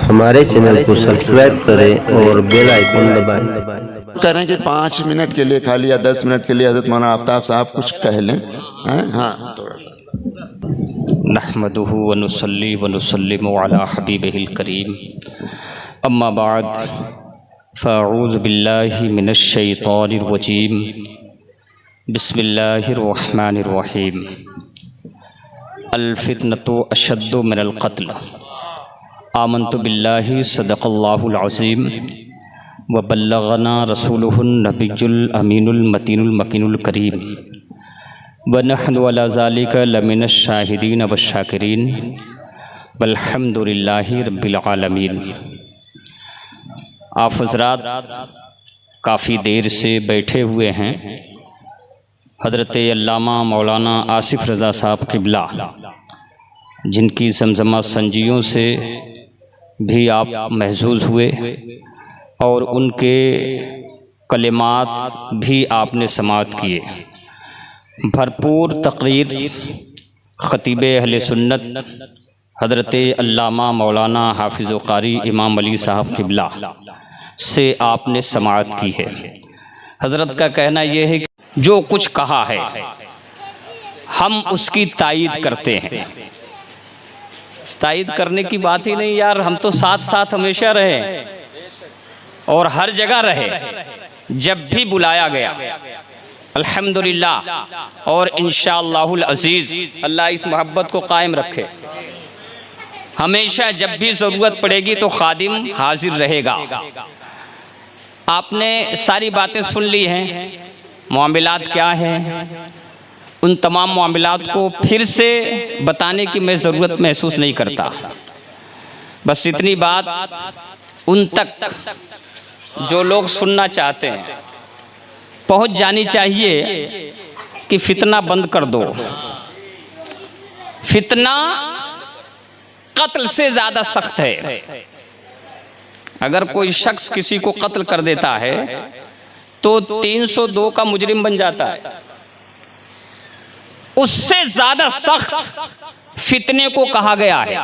हमारे चैनल को सब्सक्राइब करें और बेल आइकन दबाएं। कह रहे हैं कि 5 मिनट के लिए खाली या 10 मिनट के लिए हज़रत मौलाना आफ्ताब साहब कुछ कह लें। हाँ थोड़ा सा। नहमदुहु व नुसल्ली व नुसल्लिमु अला हबीबिहिल करीम, अम्मा बाद, फ़अऊज़ु बिल्लाहि मिनश शैतानिर रजीम, बिस्मिल्लाहिर रहमानिर रहीम। अल फितनतु अशद्दु मिनल क़त्ल, आमन्तु बिल्लाहि सदक़ल्लाहुल अज़ीम व बल्लगना रसूलुहुन नबियुल अमीनुल मतीनुल मकीनुल करीम व नहनु अला ज़ालिका लमिनश शाहिदीन व शाकिरीन वल्हम्दुलिल्लाहि रब्बिल आलमीन। आप हज़रात काफ़ी देर से बैठे हुए हैं। हज़रत अल्लामा मौलाना आसिफ़ रज़ा साहब क़िबला, जिनकी ज़मज़मा संजियों से भी आप महज़ूज़ हुए और उनके कलिमात भी आपने समाअत किए। भरपूर तकरीर ख़तीब अहले सुन्नत हज़रत अल्लामा मौलाना हाफ़िज़ कारी इमाम अली साहब क़िबला से आपने समाअत की है। हज़रत का कहना यह है कि जो कुछ कहा है हम उसकी तायीद करते हैं। तायीद करने की बात ही नहीं यार, हम तो साथ साथ हमेशा रहे और हर जगह रहे, जब भी बुलाया गया अल्हम्दुलिल्लाह। और इंशाअल्लाहुल अज़ीज़ अल्लाह इस मोहब्बत को कायम रखे। हमेशा जब भी ज़रूरत पड़ेगी तो खादिम हाजिर रहेगा। आपने सारी बातें सुन ली हैं, मामलात क्या हैं, उन तमाम मामलात को फिर से बताने की मैं ज़रूरत महसूस नहीं करता। बस इतनी बात उन तक जो लोग सुनना चाहते हैं पहुंच जानी चाहिए कि फितना बंद कर दो। फितना कत्ल से ज़्यादा सख्त है। अगर कोई शख्स किसी को कत्ल कर देता है तो 302 का मुजरिम बन जाता है। उससे ज़्यादा सख्त फितने को कहा गया है।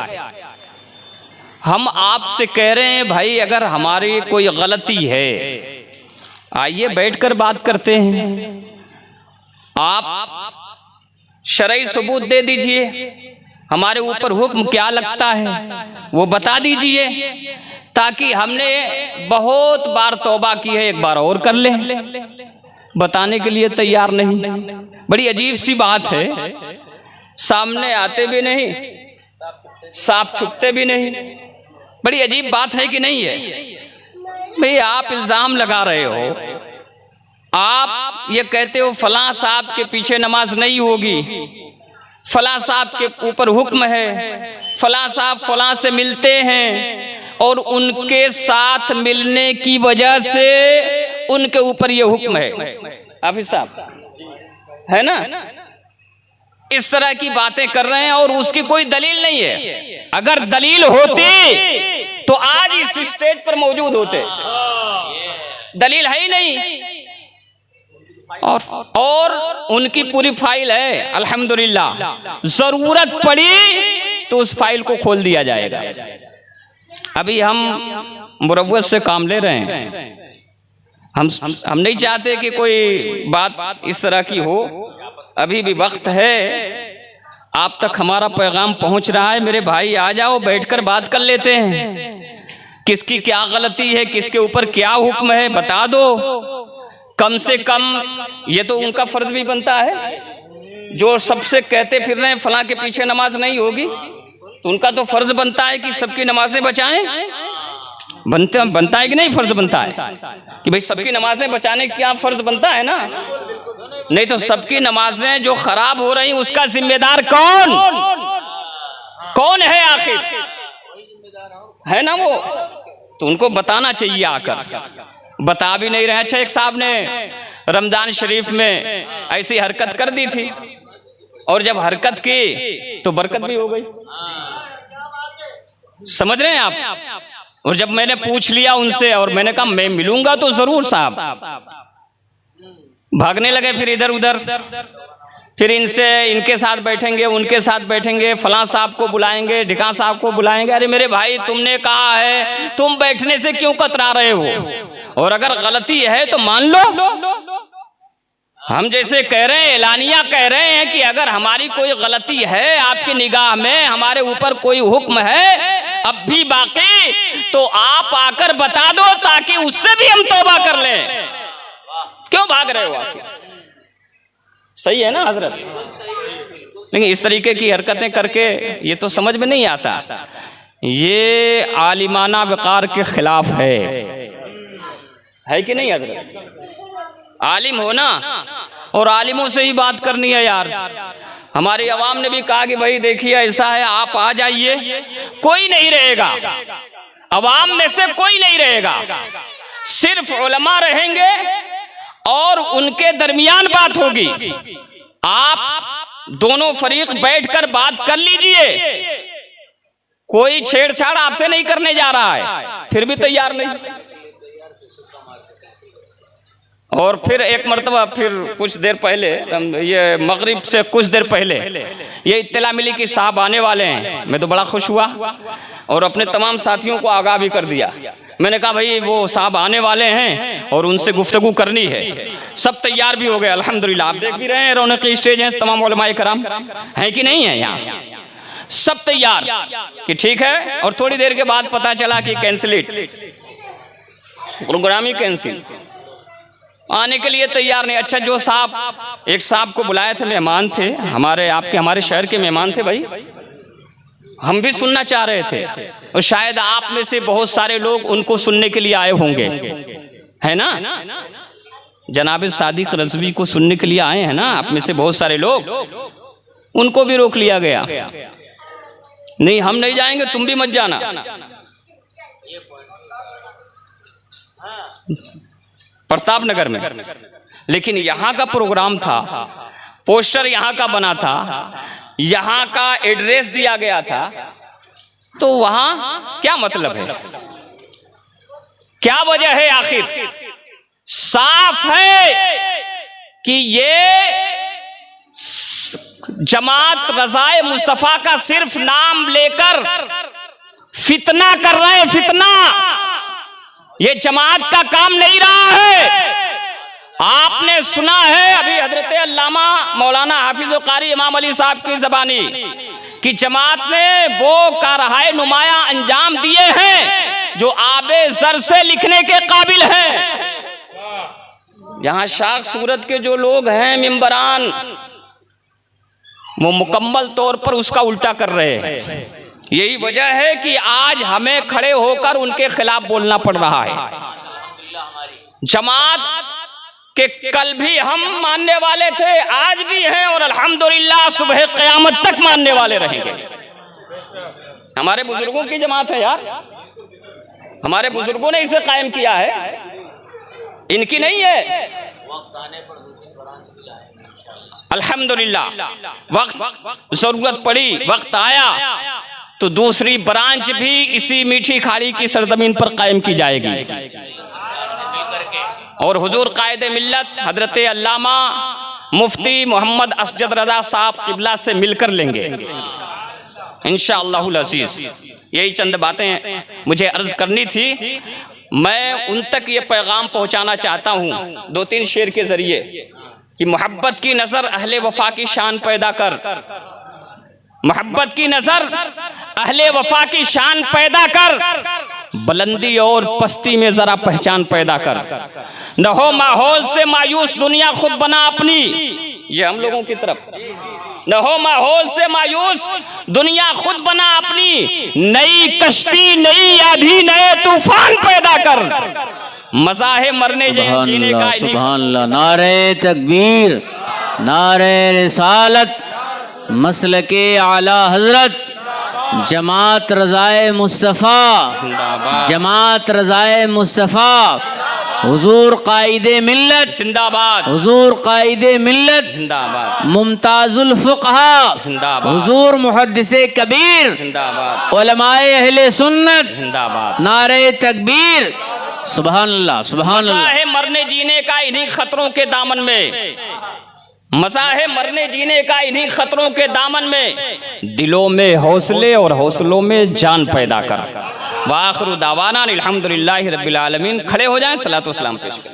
हम आपसे कह रहे हैं भाई, अगर हमारी कोई गलती है आइए बैठकर बात करते हैं। आप शरई सबूत दे दीजिए, हमारे ऊपर हुक्म क्या लगता है वो बता दीजिए, ताकि हमने बहुत बार तौबा की है, एक बार और कर लें। बताने के लिए तैयार नहीं। बड़ी अजीब सी बात है, सामने आते भी नहीं, साफ छुपते भी नहीं। बड़ी अजीब बात है कि नहीं है भाई? आप इल्ज़ाम लगा रहे हो, आप ये कहते हो फलां साहब के पीछे नमाज नहीं होगी, फलां साहब के ऊपर हुक्म है, फलां साहब फलां से मिलते हैं और उनके साथ मिलने की वजह से उनके ऊपर ये हुक्म है। हाफिज साहब है ना, इस तरह की बातें कर रहे हैं और उसकी कोई दलील नहीं है। अगर दलील होती तो आज इस स्टेज पर मौजूद होते। दलील है ही नहीं और उनकी पूरी फाइल है अल्हम्दुलिल्लाह। जरूरत पड़ी तो उस फाइल को खोल दिया जाएगा। अभी हम मुरव्वत से काम ले रहे हैं। हम नहीं चाहते कि कोई बात इस तरह की हो। अभी भी वक्त है, आप तक हमारा पैगाम पहुंच रहा है। मेरे भाई आ जाओ, बैठकर बात कर लेते हैं। किसकी क्या गलती है, किसके ऊपर क्या हुक्म है बता दो। कम से कम ये तो उनका फर्ज भी बनता है, जो सबसे कहते फिर रहे हैं फलां के पीछे नमाज नहीं होगी, तो उनका तो फर्ज बनता है कि सबकी नमाजें बचाएं। बनता है कि नहीं? फर्ज बनता है कि भाई सबकी नमाजें बचाने का फर्ज बनता है ना। नहीं तो सबकी नमाजें जो खराब हो रही उसका जिम्मेदार कौन है आखिर? है ना वो, तो उनको बताना चाहिए आकर। बता भी नहीं रहे। अच्छा, एक साहब ने रमजान शरीफ में ऐसी हरकत कर दी थी और जब हरकत की तो बरकत भी हो गई। समझ रहे हैं आप? और जब मैंने पूछ लिया उनसे और मैंने कहा मैं मिलूंगा तो जरूर साहब, भागने लगे फिर इधर उधर। फिर इनके साथ बैठेंगे, उनके साथ बैठेंगे, फलां साहब को बुलाएंगे, ढिकां साहब को बुलाएंगे। अरे मेरे भाई, तुमने कहा है, तुम बैठने से क्यों कतरा रहे हो? और अगर गलती है तो मान लो। हम जैसे कह रहे हैं, एलानिया कह रहे हैं कि अगर हमारी कोई गलती है आपकी निगाह में, हमारे ऊपर कोई हुक्म है अब भी बाकी, तो आप आकर बता दो ताकि उससे भी हम तौबा कर लें। क्यों भाग रहे हो आखिर? सही है ना हजरत? लेकिन इस तरीके की हरकतें करके ये तो समझ में नहीं आता। ये आलिमाना वक़ार के खिलाफ है कि नहीं हजरत? आलिम होना और आलिमों से ही बात करनी है यार। हमारी आवाम ने भी कहा कि भाई देखिए ऐसा है, आप आ जाइए, कोई नहीं रहेगा, अवाम में से कोई नहीं रहेगा, सिर्फ उलमा रहेंगे और उनके दरमियान बात होगी। आप दोनों फरीक बैठकर बात कर लीजिए, कोई छेड़छाड़ आपसे नहीं करने जा रहा है, फिर भी तैयार नहीं। और फिर एक मर्तबा, फिर कुछ देर पहले, ये मगरिब से कुछ देर पहले ये इत्तला मिली कि साहब आने वाले हैं। मैं तो बड़ा खुश हुआ और अपने तमाम साथियों को आगाह भी कर दिया। मैंने कहा भाई वो साहब आने वाले हैं और उनसे गुफ्तगू करनी है। सब तैयार भी हो गए अल्हम्दुलिल्लाह। आप देख भी रहे हैं रौनकी स्टेज है, तमाम उलमाए कराम हैं कि नहीं है यहाँ, सब तैयार कि ठीक है। और थोड़ी देर के बाद पता चला कि कैंसिलेट, प्रोग्राम ही कैंसिल, आने के लिए तैयार नहीं। अच्छा, जो साहब, एक साहब को बुलाए थे, मेहमान थे हमारे, आपके हमारे शहर के मेहमान थे भाई, हम भी सुनना चाह रहे थे और शायद आप में से बहुत सारे लोग उनको सुनने के लिए आए होंगे, है ना? जनाब सादिक रज़वी को सुनने के लिए आए हैं ना आप में से बहुत सारे लोग। उनको भी रोक लिया गया, नहीं हम नहीं जाएंगे, तुम भी मत जाना। प्रताप नगर में, लेकिन यहाँ का प्रोग्राम था, पोस्टर यहाँ का बना था, यहाँ का एड्रेस दिया गया था, तो वहाँ क्या मतलब है, क्या वजह है आखिर? साफ है कि ये जमात रज़ाए मुस्तफ़ा का सिर्फ नाम लेकर फितना कर रहे हैं, फितना। ये जमात का काम नहीं रहा है। आपने सुना है अभी हजरत अल्लामा मौलाना हाफिज कारी इमाम अली साहब की जबानी कि जमात ने वो कारहाय नुमाया अंजाम दिए हैं जो आबे ज़र से लिखने के काबिल हैं। यहाँ शाख सूरत के जो लोग हैं मिंबरान, वो मुकम्मल तौर पर उसका उल्टा कर रहे हैं। यही वजह है कि आज हमें खड़े होकर उनके खिलाफ बोलना पड़ रहा है। जमात के कल भी हम मानने वाले थे, आज भी हैं और अल्हम्दुलिल्लाह सुबह क़यामत तक मानने वाले रहेंगे। हमारे बुजुर्गों की जमात है यार, हमारे बुजुर्गों ने इसे कायम किया है, इनकी नहीं है। अल्हम्दुलिल्लाह वक्त जरूरत पड़ी, वक्त आया तो दूसरी ब्रांच भी इसी मीठी खाड़ी की सरजमीन पर कायम की जाएगी और हुजूर कायदे मिल्लत हजरत अल्लामा मुफ्ती मोहम्मद असजद रजा साहब किबला से मिलकर लेंगे इंशाअल्लाहुल अज़ीज़। यही चंद बातें मुझे अर्ज करनी थी। मैं उन तक ये पैगाम पहुंचाना चाहता हूँ दो तीन शेर के जरिए कि मोहब्बत की नज़र अहले वफा की शान पैदा कर, मोहब्बत की नज़र अहले वफा की शान पैदा कर, बुलंदी और पस्ती में जरा पहचान पैदा कर। न हो माहौल से मायूस दुनिया खुद बना अपनी, ये हम लोगों की तरफ, न हो माहौल से मायूस दुनिया खुद बना अपनी, नई कश्ती नई आधी नए तूफान पैदा कर, मजा है मरने जीने का। सुभान अल्लाह, नारे तकबीर, नारे रिसालत, मसलके आला हजरत, जमात रज़ाए मुस्तफ़ा, जमात रज़ाए मुस्तफ़ा, हुजूर कायदे मिल्लत जिंदाबाद, हुजूर कायदे मिल्लत जिंदाबाद, मुमताजुल फुक़हा जिंदाबाद, हुजूर मुहद्दिसे कबीर जिंदाबाद, उलमाए अहले सुन्नत जिंदाबाद, नारे तकबीर। सुभान अल्लाह, सुभान अल्लाह। है मरने जीने का इन्हीं खतरों के दामन में, मजा है मरने जीने का इन्हीं खतरों के दामन में, दिलों में हौसले और हौसलों में जान पैदा कर। वाखिरु दावाना अल्हम्दुलिल्लाहि रब्बिल आलमीन। खड़े हो जाएं, सलातो सलाम पेश करें।